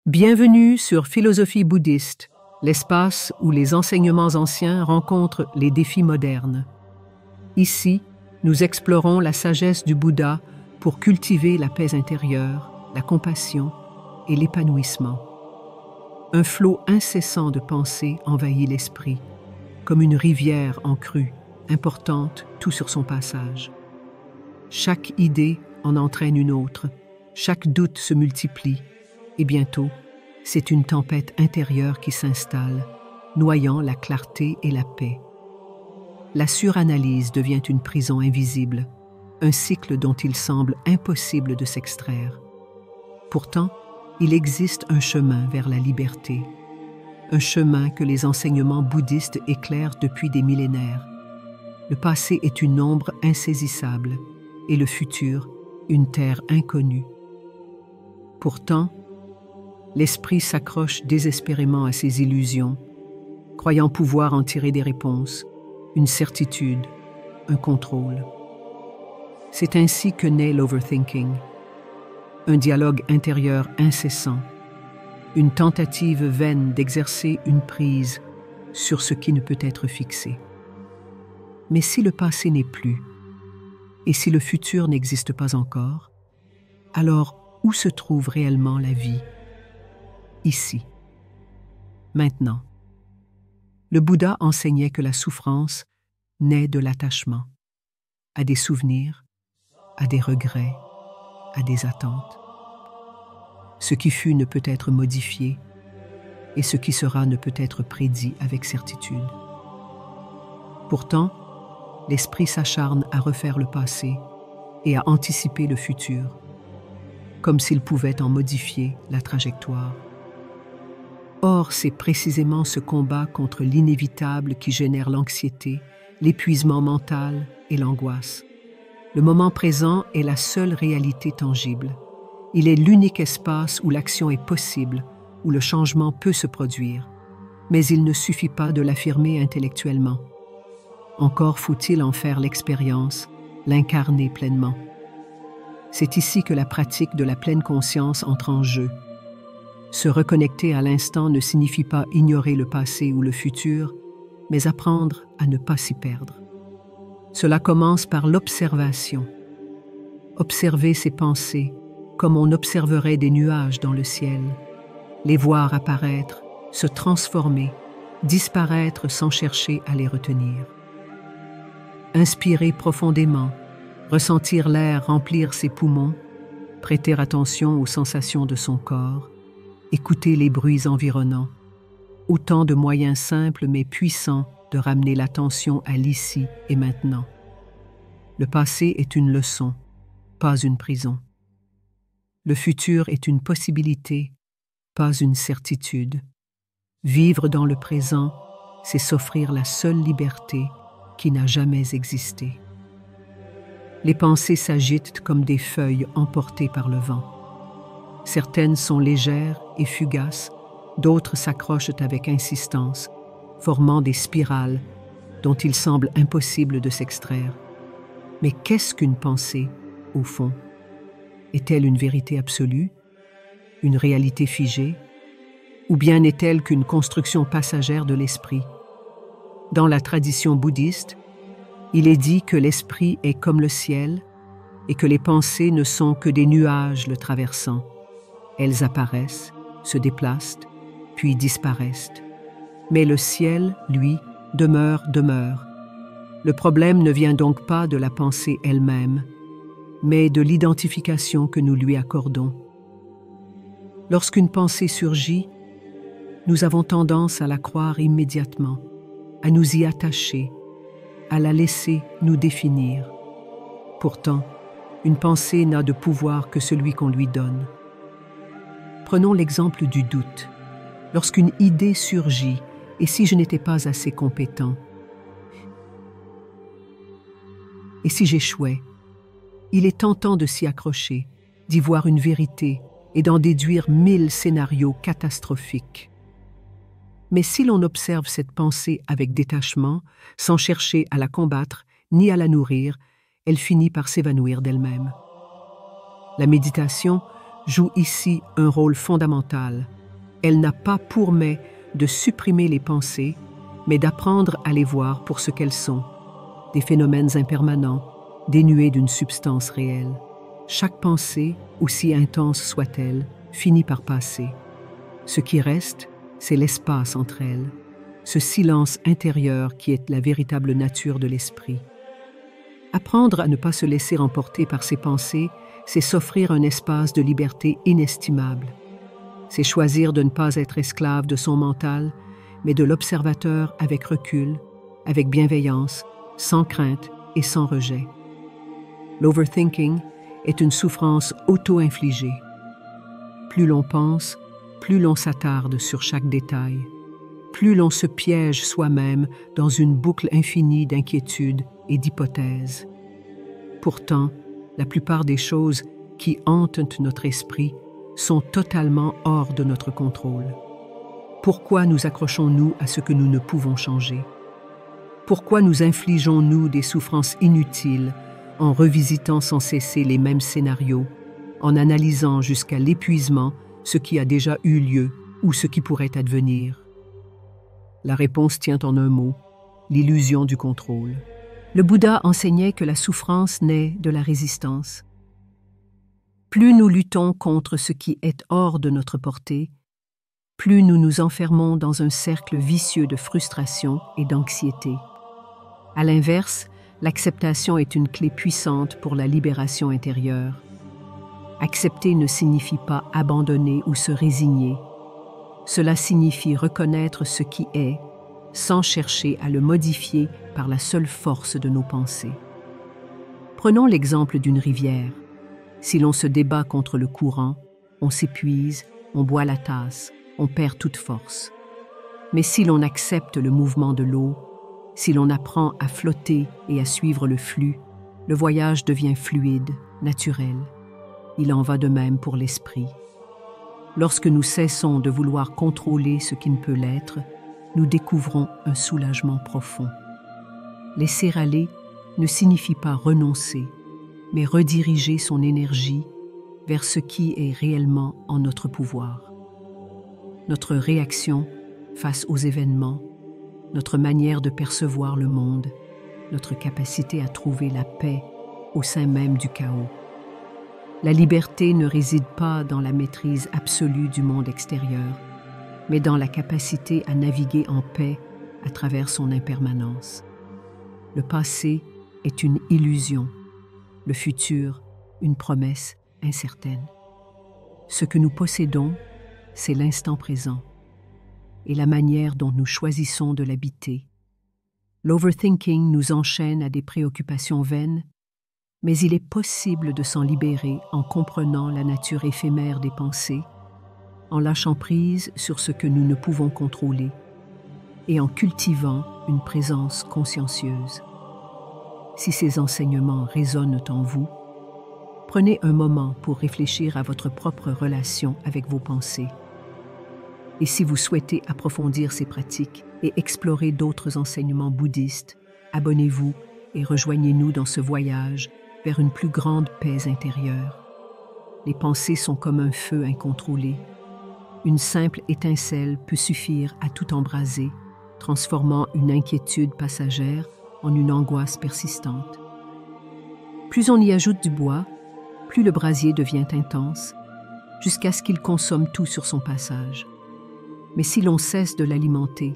Bienvenue sur Philosophie bouddhiste, l'espace où les enseignements anciens rencontrent les défis modernes. Ici, nous explorons la sagesse du Bouddha pour cultiver la paix intérieure, la compassion et l'épanouissement. Un flot incessant de pensées envahit l'esprit, comme une rivière en crue, importante tout sur son passage. Chaque idée en entraîne une autre, chaque doute se multiplie, et bientôt, c'est une tempête intérieure qui s'installe, noyant la clarté et la paix. La suranalyse devient une prison invisible, un cycle dont il semble impossible de s'extraire. Pourtant, il existe un chemin vers la liberté, un chemin que les enseignements bouddhistes éclairent depuis des millénaires. Le passé est une ombre insaisissable et le futur, une terre inconnue. Pourtant, l'esprit s'accroche désespérément à ses illusions, croyant pouvoir en tirer des réponses, une certitude, un contrôle. C'est ainsi que naît l'overthinking, un dialogue intérieur incessant, une tentative vaine d'exercer une prise sur ce qui ne peut être fixé. Mais si le passé n'est plus, et si le futur n'existe pas encore, alors où se trouve réellement la vie? Ici, maintenant. Le Bouddha enseignait que la souffrance naît de l'attachement, à des souvenirs, à des regrets, à des attentes. Ce qui fut ne peut être modifié, et ce qui sera ne peut être prédit avec certitude. Pourtant, l'esprit s'acharne à refaire le passé et à anticiper le futur, comme s'il pouvait en modifier la trajectoire. Or, c'est précisément ce combat contre l'inévitable qui génère l'anxiété, l'épuisement mental et l'angoisse. Le moment présent est la seule réalité tangible. Il est l'unique espace où l'action est possible, où le changement peut se produire. Mais il ne suffit pas de l'affirmer intellectuellement. Encore faut-il en faire l'expérience, l'incarner pleinement. C'est ici que la pratique de la pleine conscience entre en jeu. Se reconnecter à l'instant ne signifie pas ignorer le passé ou le futur, mais apprendre à ne pas s'y perdre. Cela commence par l'observation. Observer ses pensées comme on observerait des nuages dans le ciel, les voir apparaître, se transformer, disparaître sans chercher à les retenir. Inspirer profondément, ressentir l'air remplir ses poumons, prêter attention aux sensations de son corps, écouter les bruits environnants, autant de moyens simples mais puissants de ramener l'attention à l'ici et maintenant. Le passé est une leçon, pas une prison. Le futur est une possibilité, pas une certitude. Vivre dans le présent, c'est s'offrir la seule liberté qui n'a jamais existé. Les pensées s'agitent comme des feuilles emportées par le vent. Certaines sont légères et fugaces, d'autres s'accrochent avec insistance, formant des spirales dont il semble impossible de s'extraire. Mais qu'est-ce qu'une pensée, au fond? Est-elle une vérité absolue, une réalité figée, ou bien n'est-elle qu'une construction passagère de l'esprit? Dans la tradition bouddhiste, il est dit que l'esprit est comme le ciel et que les pensées ne sont que des nuages le traversant. Elles apparaissent, se déplacent, puis disparaissent. Mais le ciel, lui, demeure. Le problème ne vient donc pas de la pensée elle-même, mais de l'identification que nous lui accordons. Lorsqu'une pensée surgit, nous avons tendance à la croire immédiatement, à nous y attacher, à la laisser nous définir. Pourtant, une pensée n'a de pouvoir que celui qu'on lui donne. Prenons l'exemple du doute. Lorsqu'une idée surgit, et si je n'étais pas assez compétent? Et si j'échouais? Il est tentant de s'y accrocher, d'y voir une vérité et d'en déduire 1000 scénarios catastrophiques. Mais si l'on observe cette pensée avec détachement, sans chercher à la combattre ni à la nourrir, elle finit par s'évanouir d'elle-même. La méditation joue ici un rôle fondamental. Elle n'a pas pour mais de supprimer les pensées, mais d'apprendre à les voir pour ce qu'elles sont, des phénomènes impermanents, dénués d'une substance réelle. Chaque pensée, aussi intense soit-elle, finit par passer. Ce qui reste, c'est l'espace entre elles, ce silence intérieur qui est la véritable nature de l'esprit. Apprendre à ne pas se laisser emporter par ses pensées, c'est s'offrir un espace de liberté inestimable. C'est choisir de ne pas être esclave de son mental, mais de l'observateur avec recul, avec bienveillance, sans crainte et sans rejet. L'overthinking est une souffrance auto-infligée. Plus l'on pense, plus l'on s'attarde sur chaque détail, plus l'on se piège soi-même dans une boucle infinie d'inquiétudes et d'hypothèses. Pourtant, la plupart des choses qui hantent notre esprit sont totalement hors de notre contrôle. Pourquoi nous accrochons-nous à ce que nous ne pouvons changer? Pourquoi nous infligeons-nous des souffrances inutiles en revisitant sans cesser les mêmes scénarios, en analysant jusqu'à l'épuisement ce qui a déjà eu lieu ou ce qui pourrait advenir? La réponse tient en un mot, l'illusion du contrôle. Le Bouddha enseignait que la souffrance naît de la résistance. Plus nous luttons contre ce qui est hors de notre portée, plus nous nous enfermons dans un cercle vicieux de frustration et d'anxiété. À l'inverse, l'acceptation est une clé puissante pour la libération intérieure. Accepter ne signifie pas abandonner ou se résigner. Cela signifie reconnaître ce qui est, sans chercher à le modifier par la seule force de nos pensées. Prenons l'exemple d'une rivière. Si l'on se débat contre le courant, on s'épuise, on boit la tasse, on perd toute force. Mais si l'on accepte le mouvement de l'eau, si l'on apprend à flotter et à suivre le flux, le voyage devient fluide, naturel. Il en va de même pour l'esprit. Lorsque nous cessons de vouloir contrôler ce qui ne peut l'être, nous découvrons un soulagement profond. Laisser aller ne signifie pas renoncer, mais rediriger son énergie vers ce qui est réellement en notre pouvoir. Notre réaction face aux événements, notre manière de percevoir le monde, notre capacité à trouver la paix au sein même du chaos. La liberté ne réside pas dans la maîtrise absolue du monde extérieur, mais dans la capacité à naviguer en paix à travers son impermanence. Le passé est une illusion, le futur une promesse incertaine. Ce que nous possédons, c'est l'instant présent et la manière dont nous choisissons de l'habiter. L'overthinking nous enchaîne à des préoccupations vaines, mais il est possible de s'en libérer en comprenant la nature éphémère des pensées, en lâchant prise sur ce que nous ne pouvons contrôler et en cultivant une présence consciencieuse. Si ces enseignements résonnent en vous, prenez un moment pour réfléchir à votre propre relation avec vos pensées. Et si vous souhaitez approfondir ces pratiques et explorer d'autres enseignements bouddhistes, abonnez-vous et rejoignez-nous dans ce voyage vers une plus grande paix intérieure. Les pensées sont comme un feu incontrôlé. Une simple étincelle peut suffire à tout embraser, transformant une inquiétude passagère en une angoisse persistante. Plus on y ajoute du bois, plus le brasier devient intense, jusqu'à ce qu'il consomme tout sur son passage. Mais si l'on cesse de l'alimenter,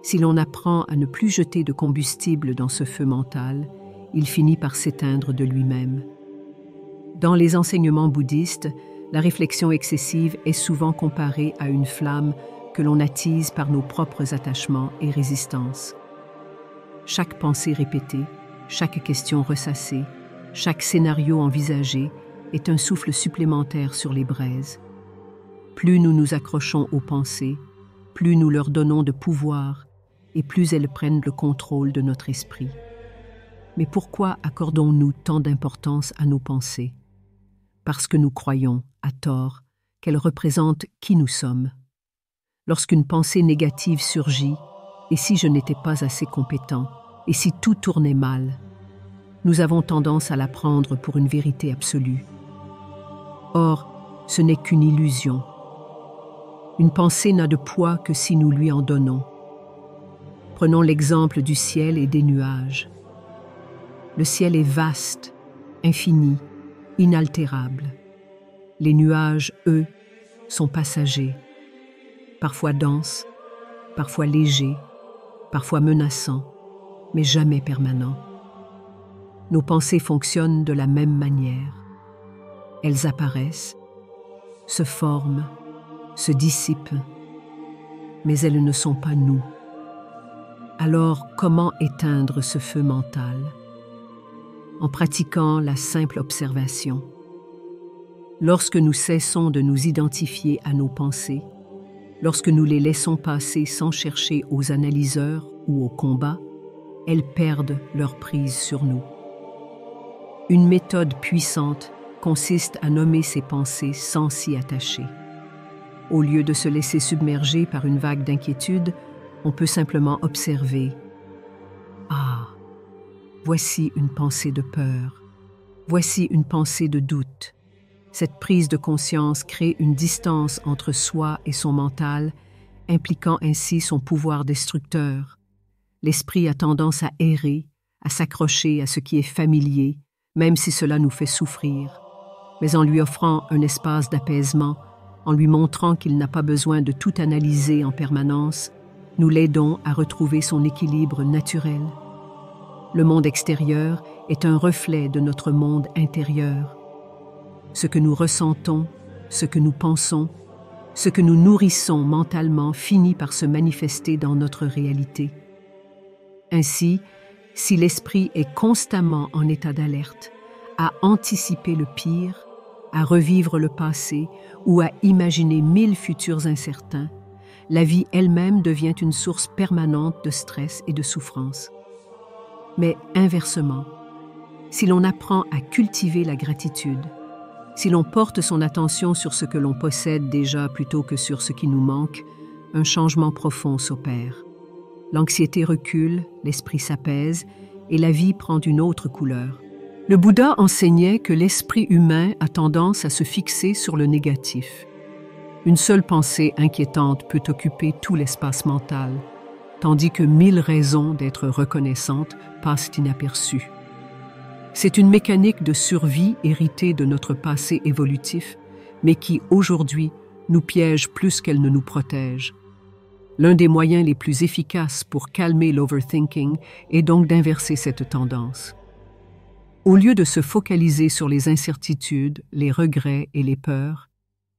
si l'on apprend à ne plus jeter de combustible dans ce feu mental, il finit par s'éteindre de lui-même. Dans les enseignements bouddhistes, la réflexion excessive est souvent comparée à une flamme que l'on attise par nos propres attachements et résistances. Chaque pensée répétée, chaque question ressassée, chaque scénario envisagé est un souffle supplémentaire sur les braises. Plus nous nous accrochons aux pensées, plus nous leur donnons de pouvoir et plus elles prennent le contrôle de notre esprit. Mais pourquoi accordons-nous tant d'importance à nos pensées? Parce que nous croyons, à tort, qu'elles représentent qui nous sommes. Lorsqu'une pensée négative surgit, et si je n'étais pas assez compétent, et si tout tournait mal, nous avons tendance à la prendre pour une vérité absolue. Or, ce n'est qu'une illusion. Une pensée n'a de poids que si nous lui en donnons. Prenons l'exemple du ciel et des nuages. Le ciel est vaste, infini, inaltérable. Les nuages, eux, sont passagers, parfois denses, parfois légers, parfois menaçants, mais jamais permanents. Nos pensées fonctionnent de la même manière. Elles apparaissent, se forment, se dissipent, mais elles ne sont pas nous. Alors, comment éteindre ce feu mental? En pratiquant la simple observation. Lorsque nous cessons de nous identifier à nos pensées, lorsque nous les laissons passer sans chercher aux analyseurs ou au combat, elles perdent leur prise sur nous. Une méthode puissante consiste à nommer ses pensées sans s'y attacher. Au lieu de se laisser submerger par une vague d'inquiétude, on peut simplement observer. Ah, voici une pensée de peur. Voici une pensée de doute. Cette prise de conscience crée une distance entre soi et son mental, impliquant ainsi son pouvoir destructeur. L'esprit a tendance à errer, à s'accrocher à ce qui est familier, même si cela nous fait souffrir. Mais en lui offrant un espace d'apaisement, en lui montrant qu'il n'a pas besoin de tout analyser en permanence, nous l'aidons à retrouver son équilibre naturel. Le monde extérieur est un reflet de notre monde intérieur. Ce que nous ressentons, ce que nous pensons, ce que nous nourrissons mentalement finit par se manifester dans notre réalité. Ainsi, si l'esprit est constamment en état d'alerte, à anticiper le pire, à revivre le passé ou à imaginer 1000 futurs incertains, la vie elle-même devient une source permanente de stress et de souffrance. Mais inversement, si l'on apprend à cultiver la gratitude, si l'on porte son attention sur ce que l'on possède déjà plutôt que sur ce qui nous manque, un changement profond s'opère. L'anxiété recule, l'esprit s'apaise et la vie prend une autre couleur. Le Bouddha enseignait que l'esprit humain a tendance à se fixer sur le négatif. Une seule pensée inquiétante peut occuper tout l'espace mental, tandis que 1000 raisons d'être reconnaissante passent inaperçues. C'est une mécanique de survie héritée de notre passé évolutif, mais qui, aujourd'hui, nous piège plus qu'elle ne nous protège. L'un des moyens les plus efficaces pour calmer l'overthinking est donc d'inverser cette tendance. Au lieu de se focaliser sur les incertitudes, les regrets et les peurs,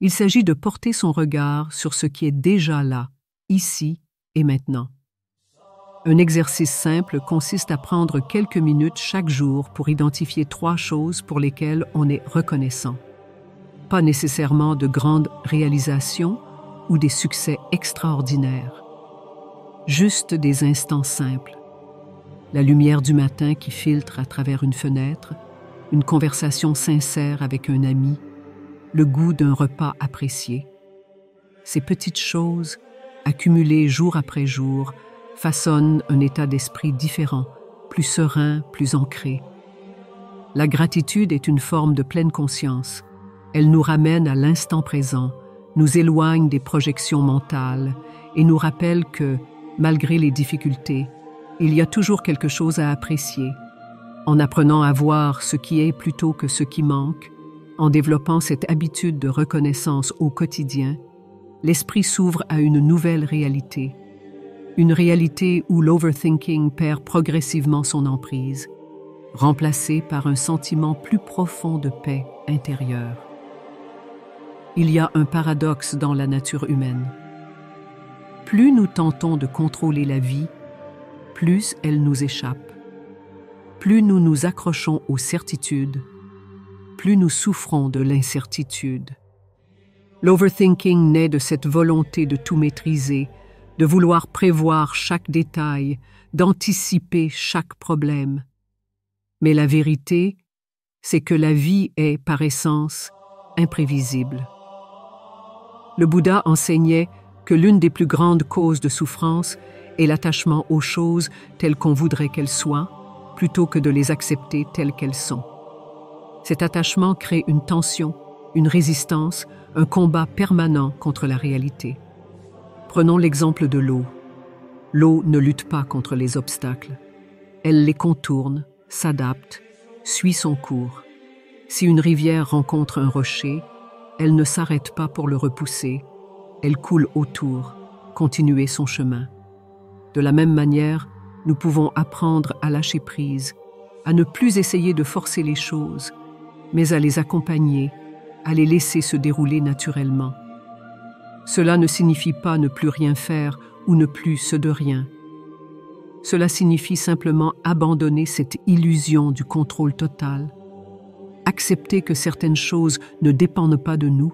il s'agit de porter son regard sur ce qui est déjà là, ici et maintenant. Un exercice simple consiste à prendre quelques minutes chaque jour pour identifier 3 choses pour lesquelles on est reconnaissant. Pas nécessairement de grandes réalisations ou des succès extraordinaires. Juste des instants simples. La lumière du matin qui filtre à travers une fenêtre, une conversation sincère avec un ami, le goût d'un repas apprécié. Ces petites choses, accumulées jour après jour, façonnent un état d'esprit différent, plus serein, plus ancré. La gratitude est une forme de pleine conscience. Elle nous ramène à l'instant présent, nous éloigne des projections mentales et nous rappelle que, malgré les difficultés, il y a toujours quelque chose à apprécier. En apprenant à voir ce qui est plutôt que ce qui manque, en développant cette habitude de reconnaissance au quotidien, l'esprit s'ouvre à une nouvelle réalité. Une réalité où l'overthinking perd progressivement son emprise, remplacée par un sentiment plus profond de paix intérieure. Il y a un paradoxe dans la nature humaine. Plus nous tentons de contrôler la vie, plus elle nous échappe. Plus nous nous accrochons aux certitudes, plus nous souffrons de l'incertitude. L'overthinking naît de cette volonté de tout maîtriser, de vouloir prévoir chaque détail, d'anticiper chaque problème. Mais la vérité, c'est que la vie est, par essence, imprévisible. Le Bouddha enseignait que l'une des plus grandes causes de souffrance est l'attachement aux choses telles qu'on voudrait qu'elles soient, plutôt que de les accepter telles qu'elles sont. Cet attachement crée une tension, une résistance, un combat permanent contre la réalité. Prenons l'exemple de l'eau. L'eau ne lutte pas contre les obstacles. Elle les contourne, s'adapte, suit son cours. Si une rivière rencontre un rocher, elle ne s'arrête pas pour le repousser. Elle coule autour, continuer son chemin. De la même manière, nous pouvons apprendre à lâcher prise, à ne plus essayer de forcer les choses, mais à les accompagner, à les laisser se dérouler naturellement. Cela ne signifie pas ne plus rien faire ou ne plus se de rien. Cela signifie simplement abandonner cette illusion du contrôle total, accepter que certaines choses ne dépendent pas de nous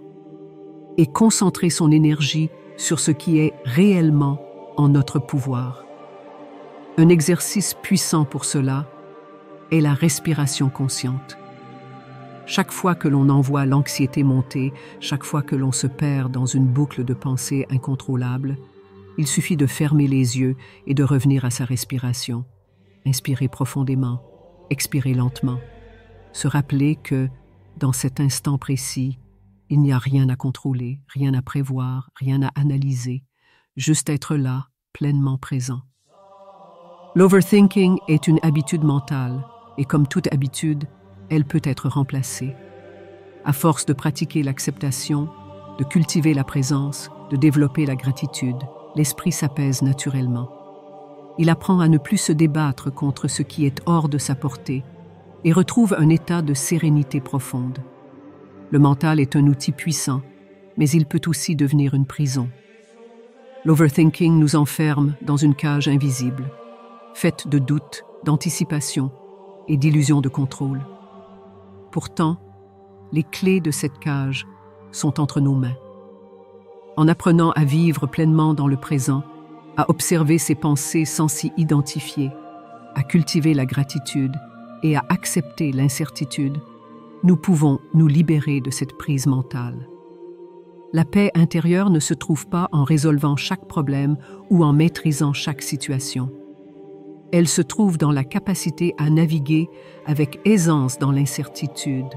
et concentrer son énergie sur ce qui est réellement en notre pouvoir. Un exercice puissant pour cela est la respiration consciente. Chaque fois que l'on envoie l'anxiété monter, chaque fois que l'on se perd dans une boucle de pensée incontrôlable, il suffit de fermer les yeux et de revenir à sa respiration. Inspirer profondément, expirer lentement. Se rappeler que, dans cet instant précis, il n'y a rien à contrôler, rien à prévoir, rien à analyser, juste être là, pleinement présent. L'overthinking est une habitude mentale, et comme toute habitude, elle peut être remplacée. À force de pratiquer l'acceptation, de cultiver la présence, de développer la gratitude, l'esprit s'apaise naturellement. Il apprend à ne plus se débattre contre ce qui est hors de sa portée et retrouve un état de sérénité profonde. Le mental est un outil puissant, mais il peut aussi devenir une prison. L'overthinking nous enferme dans une cage invisible, faite de doutes, d'anticipation et d'illusions de contrôle. Pourtant, les clés de cette cage sont entre nos mains. En apprenant à vivre pleinement dans le présent, à observer ses pensées sans s'y identifier, à cultiver la gratitude et à accepter l'incertitude, nous pouvons nous libérer de cette prise mentale. La paix intérieure ne se trouve pas en résolvant chaque problème ou en maîtrisant chaque situation. Elle se trouve dans la capacité à naviguer avec aisance dans l'incertitude,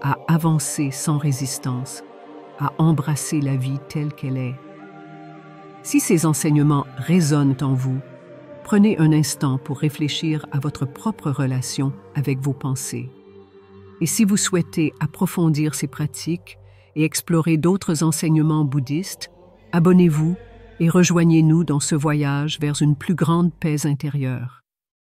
à avancer sans résistance, à embrasser la vie telle qu'elle est. Si ces enseignements résonnent en vous, prenez un instant pour réfléchir à votre propre relation avec vos pensées. Et si vous souhaitez approfondir ces pratiques et explorer d'autres enseignements bouddhistes, abonnez-vous et rejoignez-nous dans ce voyage vers une plus grande paix intérieure.